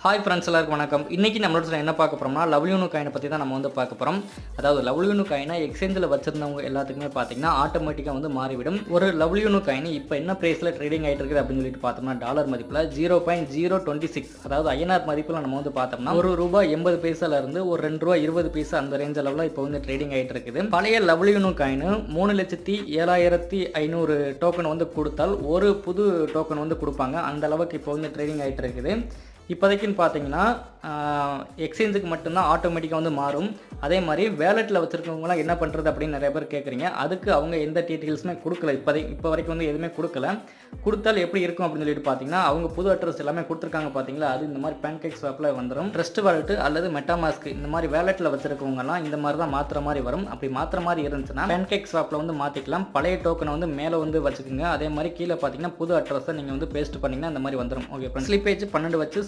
Hi friends எல்லாருக்கும் வணக்கம். இன்றைக்கி நம்மளோட என்ன பார்க்க போகிறோம்னா லவ்லியூனு காயினை பற்றி தான் நம்ம பார்க்க போகிறோம். அதாவது லவ்லியூனு காயினை எக்ஸ்சேஞ்சில் வச்சிருந்தவங்க எல்லாத்துக்குமே பார்த்தீங்கன்னா ஆட்டோமேட்டிக்காக மாறிவிடும். ஒரு லவ்லியூனு காயின் இப்போ என்ன ப்ரைஸில் ட்ரேடிங் ஆகிட்டு இருக்குது அப்படின்னு சொல்லிட்டு பார்த்தோம்னா டாலர் மதிப்பில் 0.026, அதாவது ஐஎன்ஆர் மதிப்பில் நம்ம பார்த்தோம்னா ₹1.80 ஒரு ₹2.20 அந்த ரேஞ்ச் அளவில் இப்போ ட்ரேடிங் ஆகிட்டு இருக்குது. பழைய லவ்லியூனு காயின் 3,07,500 டோக்கன் கொடுத்தால் ஒரு புது டோக்கன் கொடுப்பாங்க. அந்த அளவுக்கு இப்போ ட்ரேடிங் ஆகிட்டு இருக்குது. இப்போதைக்குன்னு பார்த்தீங்கன்னா எக்ஸ்சேஞ்சுக்கு மட்டும்தான் ஆட்டோமேட்டிக்காக மாறும். அதே மாதிரி வேலெட்டில் வச்சுருக்கவங்களாம் என்ன பண்ணுறது அப்படின்னு நிறைய பேர் கேட்குறீங்க. அதுக்கு அவங்க எந்த டீட்டெயில்ஸுமே கொடுக்கல. இப்போ வரைக்கும் எதுவுமே கொடுக்கல. கொடுத்தால் எப்படி இருக்கும் அப்படின்னு சொல்லிட்டு பார்த்தீங்கன்னா அவங்க புது அட்ரஸ் எல்லாமே கொடுத்துருக்காங்க பார்த்தீங்களா, அது இந்த மாதிரி பேன்கேக் ஸ்வாப்பில் வந்துடும். ட்ரஸ்ட் வாலெட்டு அல்லது மெட்டாமாஸ்க் இந்த மாதிரி வேலெட்டில் வச்சுருக்கவங்கலாம் இந்த மாதிரி தான் மாற்றுற மாதிரி வரும். அப்படி மாற்றுற மாதிரி இருந்துச்சுன்னா பேன்கேக் ஸ்வாப்பில் மாற்றிக்கலாம். பழைய டோக்கனை மேலே வச்சுக்கோங்க. அதே மாதிரி கீழே பார்த்தீங்கன்னா புது அட்ரஸை நீங்கள் பேஸ்ட் பண்ணிங்கன்னா அந்த மாதிரி வந்துடும். ஓகே ஃப்ரெண்ட்ஸ், ஸ்லிப்பேஜ் 12 வச்சு